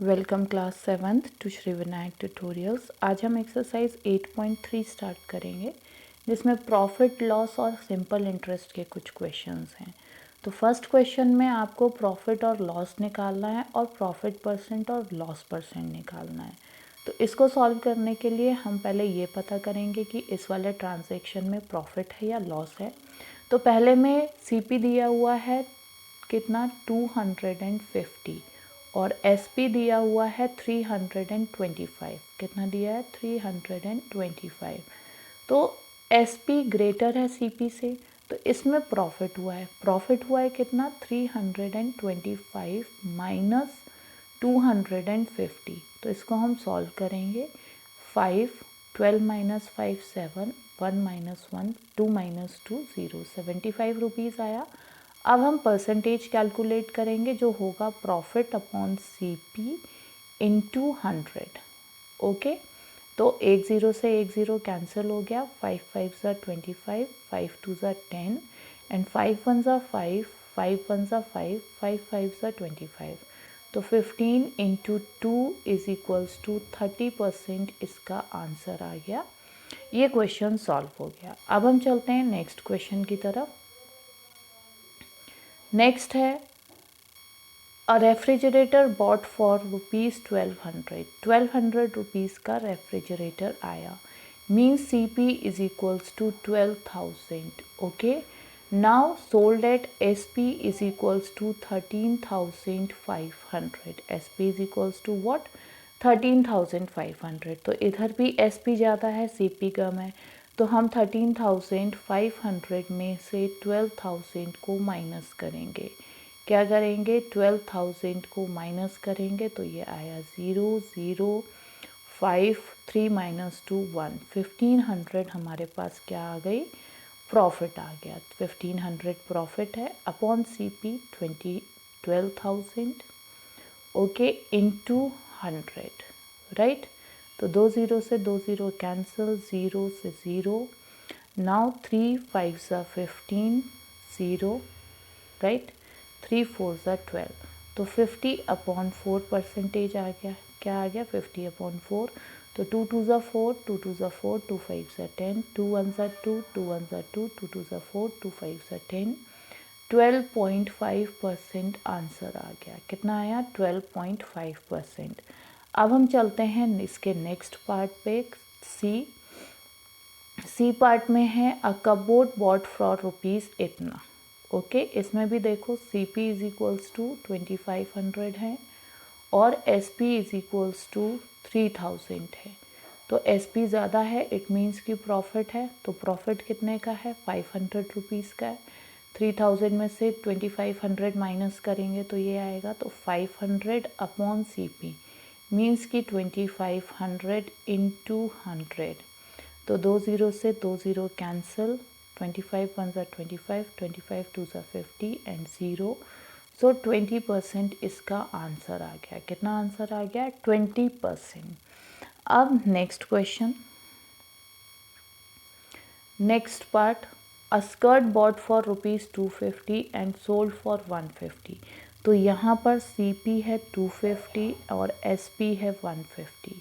Welcome class 7th to Shri Vinayak tutorials. आज हम exercise 8.3 start करेंगे जिसमें प्रॉफिट लॉस और सिंपल इंटरेस्ट के कुछ क्वेश्चंस हैं। तो फर्स्ट क्वेश्चन में आपको प्रॉफिट और लॉस निकालना है और प्रॉफिट परसेंट और लॉस परसेंट निकालना है। तो इसको सॉल्व करने के लिए हम पहले ये पता करेंगे कि इस वाले ट्रांजैक्शन में प्रॉफिट है या लॉस है। तो पहले में सीपी दिया हुआ है कितना 250 और एसपी दिया हुआ है 325। कितना दिया है 325। तो एसपी ग्रेटर है सीपी से, तो इसमें प्रॉफिट हुआ है कितना 325 माइनस 250। तो इसको हम सॉल्व करेंगे। 5 12 माइनस 5 7 1 माइनस 1 2 माइनस 2 0 75 रुपीज़ आया। अब हम परसेंटेज कैलकुलेट करेंगे जो होगा profit upon CP into 100। Okay, तो 1 0 से 1 0 कैंसिल हो गया। 5 5 ज़ा 25, 5 2 ज़ा 10 एंड 5 1 ज़ा 5, 5 1 ज़ा 5, 5 5 ज़ा 25। तो 15 इंटू 2 इज इक्वल्स टू 30% इसका आंसर आ गया। ये क्वेश्चन सॉल्व हो गया। अब हम चलते हैं नेक्स्ट क्वेश्चन की तरफ। नेक्स्ट है a refrigerator bought for rupees 1200 rupees का रेफ्रिजरेटर आया। Means CP is equals to 12,000। Okay, now sold at SP is equals to 13,500। SP is equals to what 13,500। तो इधर भी एसपी ज़्यादा है सीपी कम है, तो हम 13,500 में से 12,000 को माइनस करेंगे। क्या करेंगे 12,000 को माइनस करेंगे तो ये आया 0 0 5 3 माइनस 2 1। 1500 हमारे पास क्या आ गई प्रॉफिट आ गया। 1500 प्रॉफिट है upon CP 12,000 okay into 100 right. तो 2 0 से 2 0 कैंसिल, 0 से 0। नाउ 3 5 ज़ा 15 0 राइट। 3 4 ज़ा 12। तो 50 अपॉन 4 परसेंटेज आ गया। क्या आ गया 50 अपॉन 4। तो 2 2 ज़ा 4, 2 2 ज़ा 4, 2 5 ज़ा 10, 2 1 ज़ा 2, 2 1 ज़ा 2, 2 2 ज़ा 4, 2 5 ज़ा 10। 12.5% आंसर आ गया। कितना आया 12.5%। अब हम चलते हैं इसके नेक्स्ट पार्ट पे। सी पार्ट में है a cupboard bought for rupees इतना। ओके, इसमें भी देखो C P is equals to 2500 है और S P is equals to 3000 है। तो एस पी ज़्यादा है, इट मीन्स कि प्रॉफिट है। तो प्रॉफिट कितने का है 500 रुपीज़ का है। 3000 में से 2500 माइनस करेंगे तो ये आएगा। तो 500 अपॉन सी पी मीन्स कि 2500 इंटू 100। तो 2 0 से 2 0 कैंसिल, 25 1 ज़ा 25, 25 2 ज़ा 50 एंड 0। सो 20% इसका आंसर आ गया। कितना आंसर आ गया 20%। अब next question, next part a skirt bought for rupees 250 and sold for 150। तो यहाँ पर सी पी है 250 और एस पी है 150।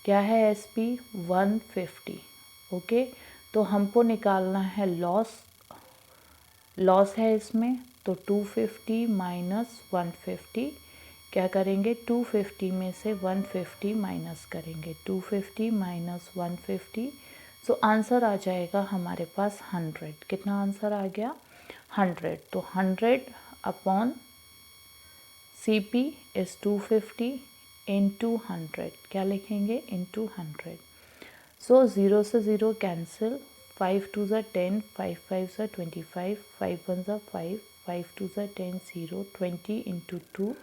क्या है एस पी 150। ओके, तो हमको निकालना है लॉस। लॉस है इसमें, तो 250 माइनस 150। क्या करेंगे 250 में से 150 माइनस करेंगे। 250 माइनस 150। सो आंसर आ जाएगा हमारे पास 100। कितना आंसर आ गया 100। तो 100 upon C P is 250 into 100। क्या लिखेंगे इंटू 100। सो 0 से 0 कैंसिल, 5 2 ज़ा 10, 5 5 ज़ा 25, 5 1 ज़ा 5, 5 2 ज़ा 10 0। 20 इंटू 2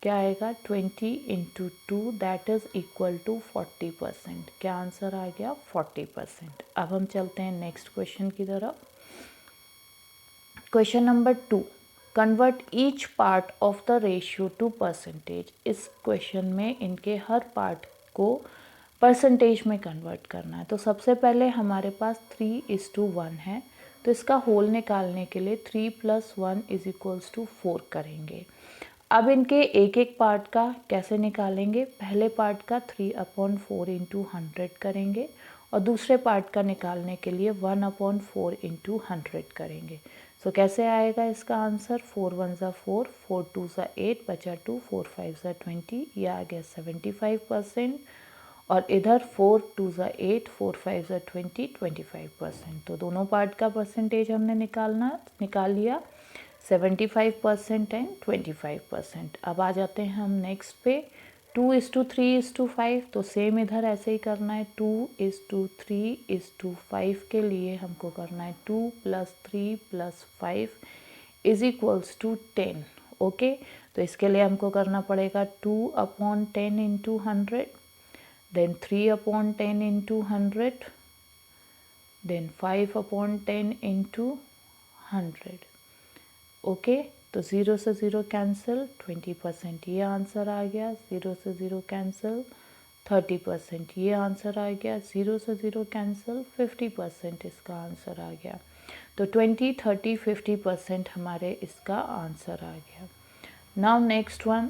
क्या आएगा 20 into 2 that is equal to 40%। क्या आंसर आ गया 40%। अब हम चलते हैं नेक्स्ट क्वेश्चन की तरफ। Question number 2, convert each part of the ratio two percentage. इस क्वेश्चन में इनके हर पार्ट को परसेंटेज में कन्वर्ट करना है। तो सबसे पहले हमारे पास 3:1 है, तो इसका होल निकालने के लिए 3 + 1 = 4 करेंगे। अब इनके एक एक पार्ट का कैसे निकालेंगे, पहले पार्ट का 3/4 इंटू 100 करेंगे और दूसरे पार्ट का निकालने के लिए 1/4 इंटू 100 करेंगे। सो कैसे आएगा इसका आंसर, 4 1 ज़ा 4, 4 2 ज़ा 8, बचा 2, 4 5 ज़ा 20, ये आ गया 75%। और इधर 4 2 ज़ा 8, 4 5 ज़ा 20, 25%। तो दोनों पार्ट का परसेंटेज हमने निकाल लिया, 75% एंड 25%। अब आ जाते हैं हम नेक्स्ट पे, 2:3:5। तो सेम इधर ऐसे ही करना है, 2:3:5 के लिए हमको करना है 2 + 3 + 5 = 10। ओके, तो इसके लिए हमको करना पड़ेगा 2/10 into 100, then 3/10 into 100, then 5/10 into 100। Okay, तो 0 से 0 कैंसिल, 20%, ये आंसर आ गया। 0 से 0 कैंसिल, 30%, ये आंसर आ गया। 0 से 0 कैंसिल, 50%, इसका आंसर आ गया। तो 20 30 50% हमारे इसका आंसर आ गया। Now next one,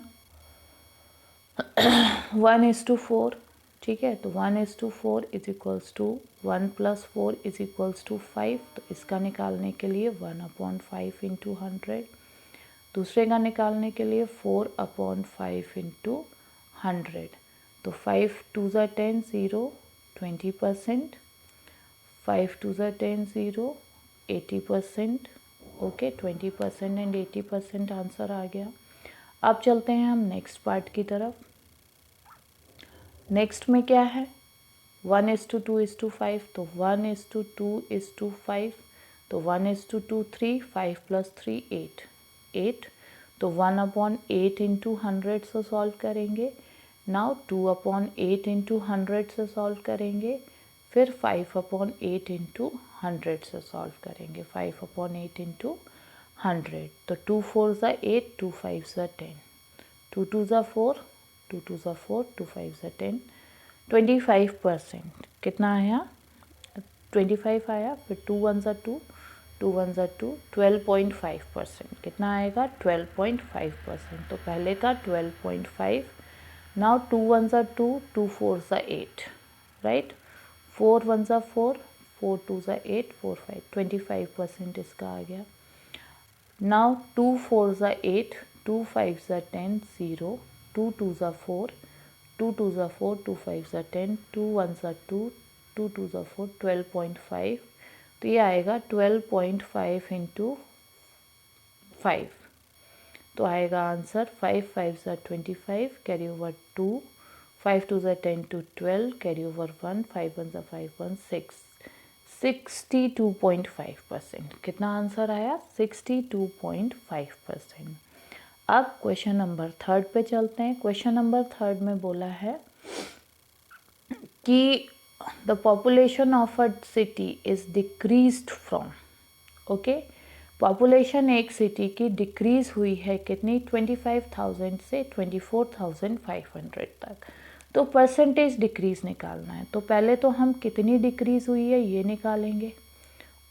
1:4। ठीक है, तो 1:4 = 1 + 4 = 5। तो इसका निकालने के लिए 1/5 इंटू 100, दूसरे का निकालने के लिए 4/5 इंटू 100। तो 5 2 ज़ा 10, 0, 20%, 5 2 ज़ा 10, 0, 80%। ओके, 20% एंड 80% आंसर आ गया। अब चलते हैं हम नेक्स्ट पार्ट की तरफ। नेक्स्ट में क्या है, 1:2:5। तो 1:2:5, तो 1:2 3, 5 + 3 8, 8। तो 1/8 इंटू 100 से सॉल्व करेंगे। नाउ 2/8 इंटू 100 से सॉल्व करेंगे, फिर 5/8 इंटू 100 से सॉल्व करेंगे, 5/8 इंटू 100। तो 2 4 ज़ा 8, 2 5 ज़ा 10, 2 2 ज़ा 4, 2 2 ज़ा 4, 2 5 ज़ा 10, 25%। कितना आया, 25 आया। फिर 2 1 ज़ा 2, 2 1 ज़ा 2, 12.5%। कितना आएगा, 12.5%। तो पहले का 12.5। नाउ 2 1 ज़ा 2, 2 4 ज़ा 8, राइट। 4 1 ज़ा 4, 4 2 ज़ा 8, 4 5, 25% इसका आ गया। नाउ 2 4 ज़ा 8, 2 5 ज़ा 10, 0, 2 2 ज़ा 4, 2 2 ज़ा 4, 2 5 ज़ा 10, 2 1 ज़ा 2, 2 2 ज़ा 4, 12.5। तो ये आएगा 12.5 इंटू 5। तो आएगा आंसर 5 5 ज़ा 25, कैरी ओवर 2, 5 2 ज़ा 10 to 12, कैरी ओवर 1, 5 1 ज़ा 5 1 6, 62.5%। कितना आंसर आया, 62.5%। अब क्वेश्चन नंबर 3 पे चलते हैं। क्वेश्चन नंबर 3 में बोला है कि the population of a city is decreased from, okay, population एक सिटी की डिक्रीज हुई है कितनी, 25,000 से 24,500 तक। तो परसेंटेज डिक्रीज निकालना है। तो पहले तो हम कितनी डिक्रीज हुई है ये निकालेंगे।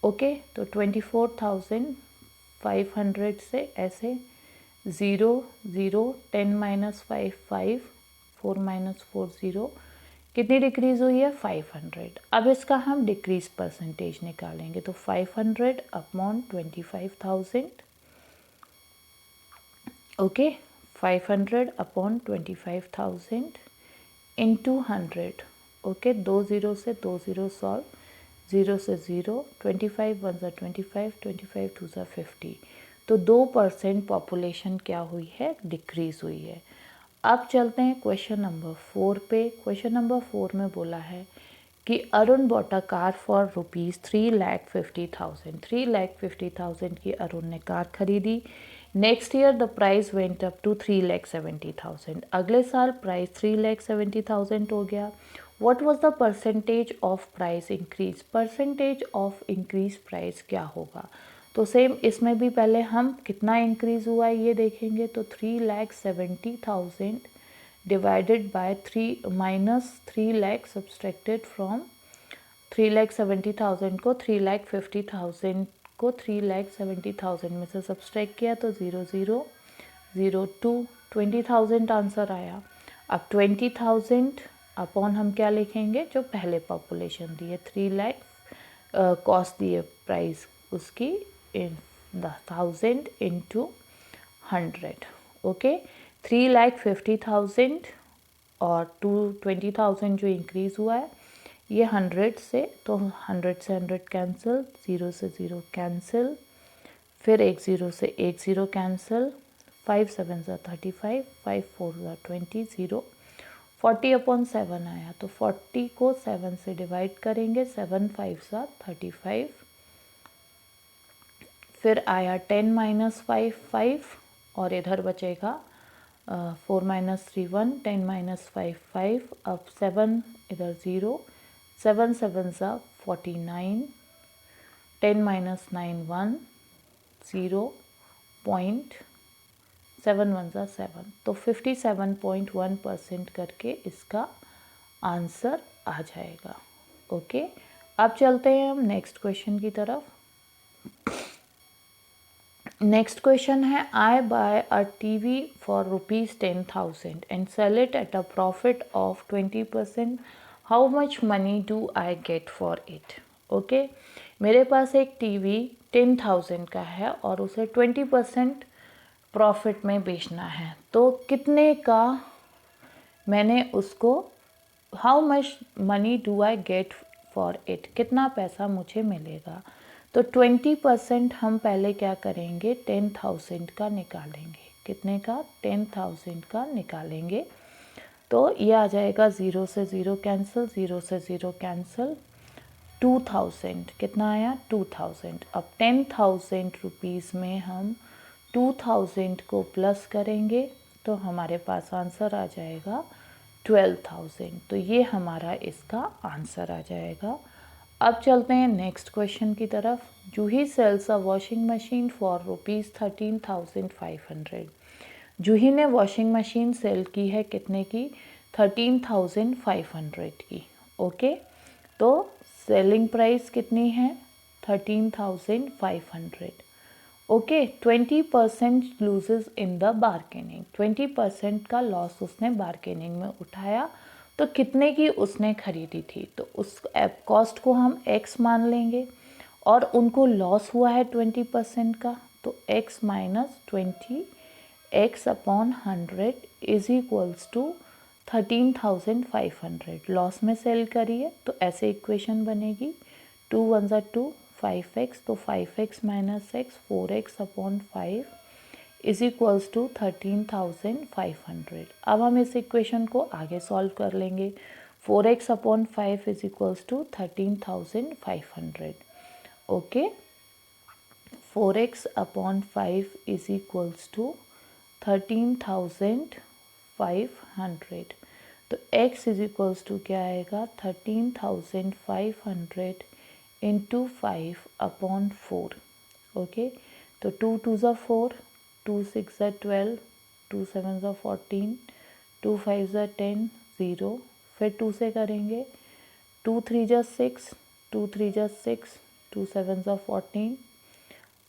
ओके, तो 24,500 से ऐसे 0 0, 10 - 5 5, 4 - 4 0, कितनी डिक्रीज हुई है, 500। अब इसका हम डिक्रीज परसेंटेज निकालेंगे। तो 500/25,000, ओके, 500/25,000 इंटू 100। ओके, 2 0 से 2 0 सॉल्व, 0 से 0, 25 1 ज़ा 25, 25 2 ज़ा 50। तो 2% पॉपुलेशन क्या हुई है, डिक्रीज हुई है। अब चलते हैं क्वेश्चन नंबर 4 पे। क्वेश्चन नंबर 4 में बोला है कि Arun bought a car for ₹3,50,000। 3,50,000 की अरुण ने कार खरीदी। Next year the price went up to 3,70,000। अगले साल प्राइस 3,70,000 हो गया। What was the percentage of price increase, percentage of increase price क्या होगा। तो सेम इसमें भी पहले हम कितना इंक्रीज हुआ है ये देखेंगे। तो 3,70,000 divided by 3 minus 3 lakh subtracted from 3,70,000 को 3,50,000 को 3,70,000 में से सब्सट्रैक्ट किया तो 0 0 02 20,000 आंसर आया। अब 20,000 अपॉन हम क्या लिखेंगे, जो पहले पॉपुलेशन दी है 3 लाख, कॉस्ट दी है प्राइस उसकी इन 10,000 इंटू 100। ओके, 3,50,000 और 20,000 जो इंक्रीज़ हुआ है ये 100 से, तो 100 से 100 कैंसिल, 0 से 0 कैंसिल, फिर 1 0 से 1 0 कैंसिल, 5 7 ज़ा 35, 5 4 ज़ा 20, 0 40/7 आया। तो 40 को 7 से डिवाइड करेंगे, 7 5 ज़ा 35, फिर आया 10 - 5 5, और इधर बचेगा 4 - 3 1, 10 - 5 5, अब 7 इधर 0, 7 7 ज़ा 49, 10 - 9 1, 0.7 1 ज़ा 7, तो 57.1% करके इसका आंसर आ जाएगा। ओके, अब चलते हैं हम नेक्स्ट क्वेश्चन की तरफ। नेक्स्ट क्वेश्चन है, I buy a TV for ₹10,000 and sell it at a profit of 20%, how much money do I get for it. Okay, मेरे पास एक टीवी 10,000 का है और उसे 20% प्रॉफिट में बेचना है, तो कितने का मैंने उसको, how much money do I get for it, कितना पैसा मुझे मिलेगा। तो 20% हम पहले क्या करेंगे, 10,000 का निकालेंगे। कितने का, 10,000 का निकालेंगे। तो ये आ जाएगा 0 से 0 कैंसिल, 0 से 0 कैंसिल, 2,000 कितना आया, 2,000। अब 10,000 रुपीज़ में हम 2,000 को प्लस करेंगे तो हमारे पास आंसर आ जाएगा 12,000। तो ये हमारा इसका आंसर आ जाएगा। अब चलते हैं नेक्स्ट क्वेश्चन की तरफ। Juhi sells a washing machine for ₹13,500। Juhi ने वॉशिंग मशीन सेल की है कितने की, 13,500 की। ओके, तो सेलिंग प्राइस कितनी है, 13,500। Okay, 20% loses in the bargaining, 20% का लॉस उसने बार्गेनिंग में उठाया। तो कितने की उसने खरीदी थी, तो उस कॉस्ट को हम x मान लेंगे, और उनको लॉस हुआ है 20% का, तो x - 20 x/100 is equals to 13,500। Loss में सेल करिए तो ऐसे इक्वेशन बनेगी, 2 1 ज़ा 2, 5x, तो 5x - x 4x/5 is equals to 13,500। अब हम इस इक्वेशन को आगे सॉल्व कर लेंगे। 4x/5 is equals to 13,500। Okay, 4x/5 is equals to 13,500। तो x इज इक्वल्स टू क्या आएगा, 13,500 इंटू 5/4। ओके, तो 2 2 ज़ा 4, 2 6 ज़ा 12, 2 7 ज़ा 14, 2 5 ज़ा 10, 0, फिर 2 से करेंगे, 2 3 ज़ा 6, 2 3 ज़ा 6, 2 7 ज़ा 14,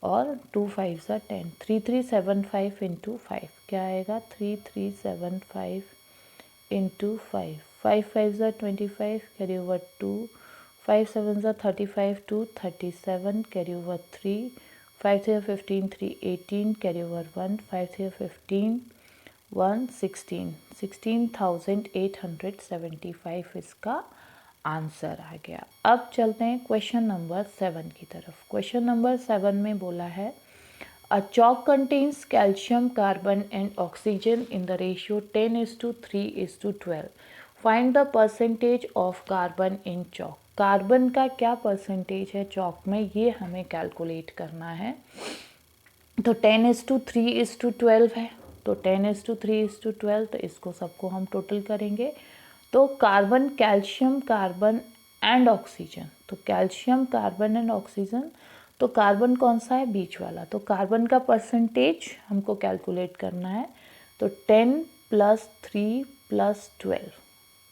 और 2 5 ज़ा 10, 3375 इंटू 5 क्या आएगा, 3375 इंटू 5, 5 5 ज़ा 25, कैरी ओवर 2, 5 7 ज़ा 35, 2 37, कैरी ओवर 3, 5 3 15, 3 18, कैरी ओवर 1, 5 3 15, 1 16, 16,875 इसका आंसर आ गया। अब चलते हैं क्वेश्चन नंबर 7 की तरफ। क्वेश्चन नंबर 7 में बोला है, अ chalk contains calcium, carbon and oxygen in the ratio 10:3:12. Find the percentage of carbon in chalk. Carbon का क्या परसेंटेज है चॉक में, ये हमें कैलकुलेट करना है। तो 10:3:12 है, तो 10:3:12, तो इसको सबको हम टोटल करेंगे। तो carbon, calcium, carbon and oxygen, तो कैल्शियम, कार्बन एंड ऑक्सीजन, तो कार्बन कौन सा है, बीच वाला, तो कार्बन का परसेंटेज हमको कैलकुलेट करना है। तो 10 + 3 + 12,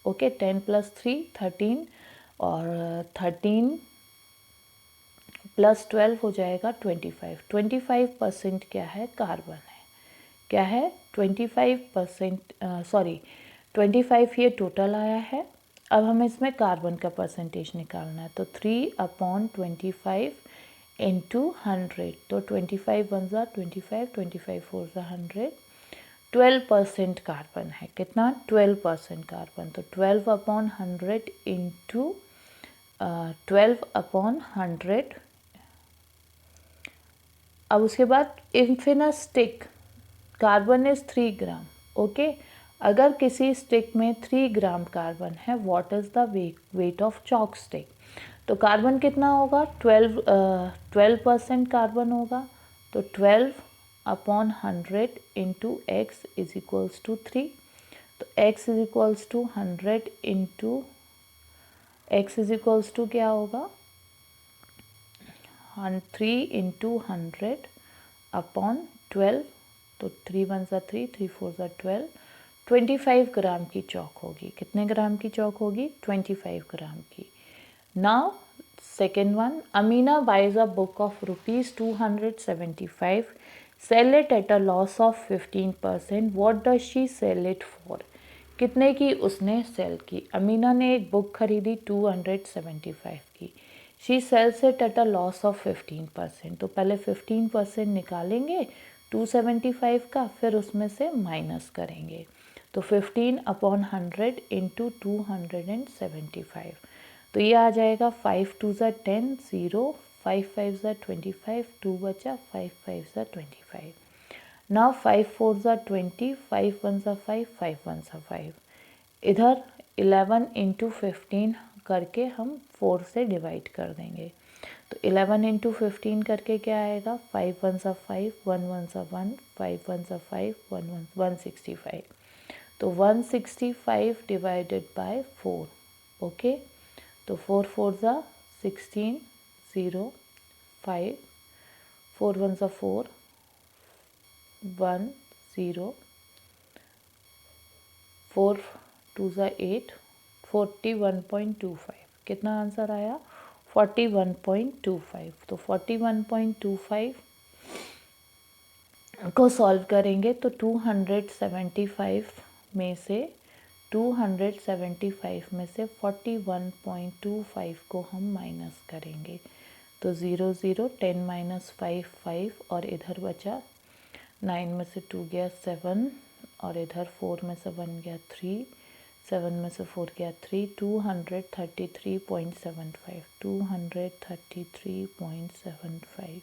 ओके, 10 + 3 13, और 13 + 12 हो जाएगा 25। 25% क्या है, कार्बन है। क्या है 25%, सॉरी 25 ये टोटल आया है। अब हमें इसमें कार्बन का परसेंटेज निकालना है, तो 3/25 इंटू 100, तो 25 वन ज़ा 25, 25 फोर ज़ा 100, 12% कार्बन है। कितना 12% कार्बन, तो 12/100 इंटू 12/100। अब उसके बाद if in a stick carbon is 3 gram, okay. अगर किसी स्टिक में 3 ग्राम कार्बन है, what is the weight of chalk stick, तो कार्बन कितना होगा 12% कार्बन होगा, तो 12/100 into x is equals to 3, तो x is equals to 100 into x is equals to क्या होगा 3 इंटू 100/12, तो 3 वन ज़ा 3, 3 फोर ज़ा 12, 25 ग्राम की चौक होगी। कितने ग्राम की चौक होगी 25 ग्राम की। Now second one, Amina buys a book of ₹275, sell it at a loss of 15%, what does she sell it for. कितने की उसने सेल की, अमीना ने एक बुक खरीदी 275 की, she sales it at a loss of 15%, तो पहले 15% निकालेंगे 275 का, फिर उसमें से माइनस करेंगे, तो 15/100 इंटू 275, तो ये आ जाएगा 5 2 ज़ा 10, 0, 5 5 ज़ा 25, 2 बचा, 5 5 ज़ा 25। नाउ 5 4 ज़ा 20, 5 1 ज़ा 5, 5 1 ज़ा 5, इधर 11 इंटू 15 करके हम 4 से डिवाइड कर देंगे, तो 11 इंटू 15 करके क्या आएगा 5 1 ज़ा 5, 1 1 ज़ा 1, 5 1 ज़ा 5, 1 1 165, तो 165 डिवाइडेड बाय 4, ओके, तो 4 4 ज़ा 16, 0, 5, 4 1 ज़ा 4, 1 0, 4 2 ज़ा 8, 41.25, कितना आंसर आया 41.25, तो 41.25 को सॉल्व करेंगे तो 275 में से 41.25 को हम माइनस करेंगे, तो 0 0, 10 माइनस 5 5, और इधर बचा 9 में से 2 गया 7, और इधर 4 में से 1 गया 3, 7 में से 4 गया 3, 233.75, 233.75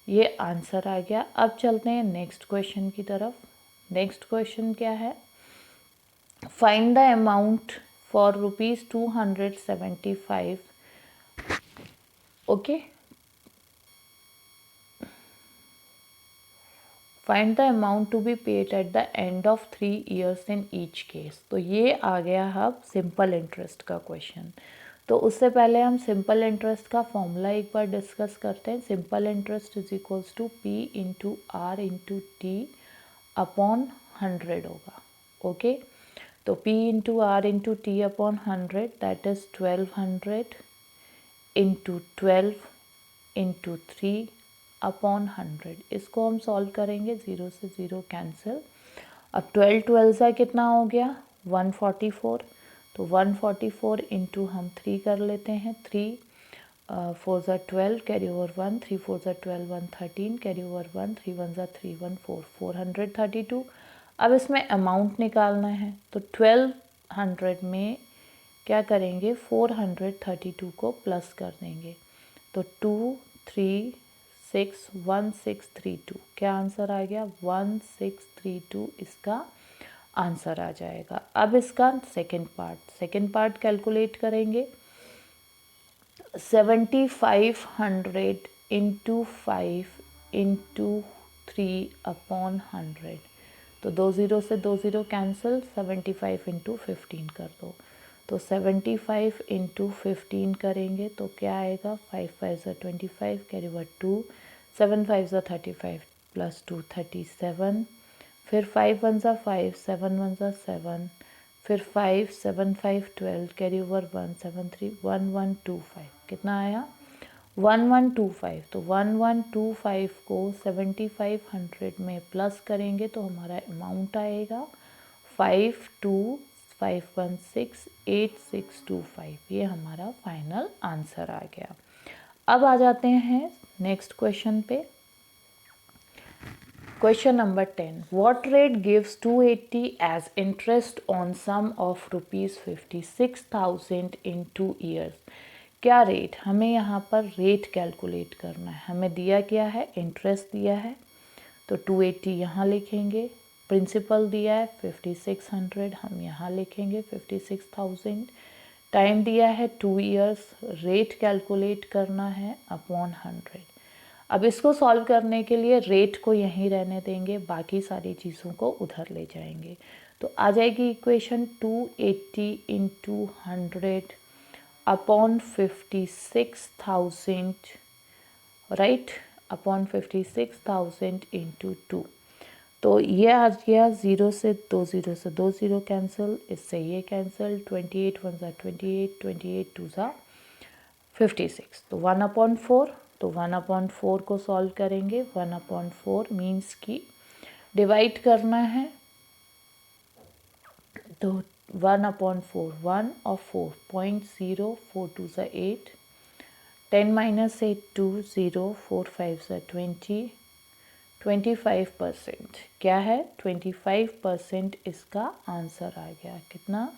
ये आंसर आ गया। अब चलते हैं नेक्स्ट क्वेश्चन की तरफ। नेक्स्ट क्वेश्चन क्या है, find the amount for ₹275, okay, find the amount to be paid at the end of 3 years in each case. तो ये आ गया अब सिंपल इंटरेस्ट का क्वेश्चन। तो उससे पहले हम सिंपल इंटरेस्ट का फॉर्मूला एक बार डिस्कस करते हैं। Simple interest is equals to P into R into T upon 100 होगा, ओके। तो P into R into T upon 100 that is 1200 into 12 into 3 upon 100। इसको हम सॉल्व करेंगे, 0 से 0 कैंसिल। अब 12 12 सा कितना हो गया 144, तो 144 इंटू हम 3 कर लेते हैं, 3 4 ज़ा 12, कैरी ओवर 1, 3 4 ज़ा 12, 113, कैरी ओवर 1, 3 1 ज़ा 3 1 4, 432। अब इसमें अमाउंट निकालना है, तो 1200 में क्या करेंगे 432 को प्लस कर देंगे, तो 2361632, क्या आंसर आ गया 1632 इसका आंसर आ जाएगा। अब इसका सेकंड पार्ट कैलकुलेट करेंगे। 7500 इंटू 5 इंटू 3 अपॉन 100, तो 2 0 से 2 0 कैंसिल, 75 इंटू 15 कर दो, तो 75 इंटू 15 करेंगे तो क्या आएगा 5 5 ज़ा 25, कैरी ओवर 2, 7 5 ज़ा 35 प्लस 2 37, फिर 5 1 ज़ा 5, 7 1 ज़ा 7, फिर 5 7 5 12, कैरी ओवर 1 7 3 1 1 2 5, कितना आया 1125, तो 1125 को 7500 में प्लस करेंगे तो हमारा अमाउंट आएगा 525168,625। ये हमारा फाइनल आंसर आ गया। अब आ जाते हैं नेक्स्ट क्वेश्चन पे। Question number 10, what rate gives 280 as interest on sum of ₹56,000 in 2 years. क्या रेट, हमें यहाँ पर रेट कैलकुलेट करना है। हमें दिया क्या है, इंटरेस्ट दिया है, तो 280 यहाँ लिखेंगे। प्रिंसिपल दिया है 5600, हम यहाँ लिखेंगे 56,000। टाइम दिया है 2 ईयर्स, रेट कैलकुलेट करना है अपॉन 100। अब इसको सॉल्व करने के लिए रेट को यहीं रहने देंगे, बाकी सारी चीज़ों को उधर ले जाएंगे। तो आ जाएगी equation 280 into 100 upon 56,000, right, upon 56,000 into 2। तो ये आ गया 0 से 2 0 कैंसिल, इससे ये कैंसिल, 28 1 ज़ा 28, 28 2 ज़ा 56, तो 1/4। तो 1/4 को सॉल्व करेंगे। 1/4 मीन्स की डिवाइड करना है, तो 1/4 1 और 4, 0.0, 4 2 ज़ा 8, 10 - 8 2 0, 4 5 ज़ा 20, 25%। क्या है, 25% इसका आंसर आ गया। कितना,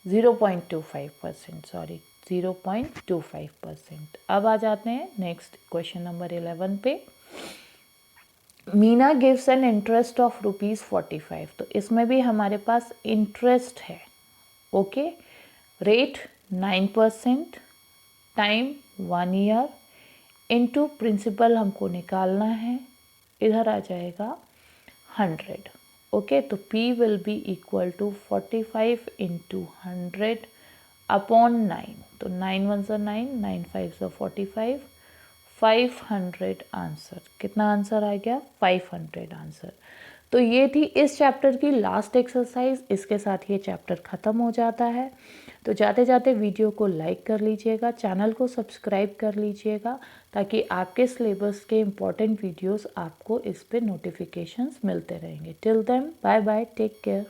0.25%, सॉरी 0.25%। अब आ जाते हैं नेक्स्ट क्वेश्चन नंबर 11 पे। Meena gives an interest of ₹45, तो इसमें भी हमारे पास इंटरेस्ट है। Okay, rate 9%, time 1 year, into principal हमको निकालना है, इधर आ जाएगा 100। ओके, तो P will be equal to 45 into 100 upon 9, तो 9 1 ज़ा 9, 9 5 ज़ा 45, 500 आंसर। कितना आंसर आ गया, 500 आंसर। तो ये थी इस चैप्टर की लास्ट एक्सरसाइज। इसके साथ ये चैप्टर ख़त्म हो जाता है। तो जाते जाते वीडियो को लाइक कर लीजिएगा, चैनल को सब्सक्राइब कर लीजिएगा, ताकि आपके सिलेबस के इम्पॉर्टेंट वीडियोस आपको इस पे नोटिफिकेशंस मिलते रहेंगे। Till then, bye bye, take care.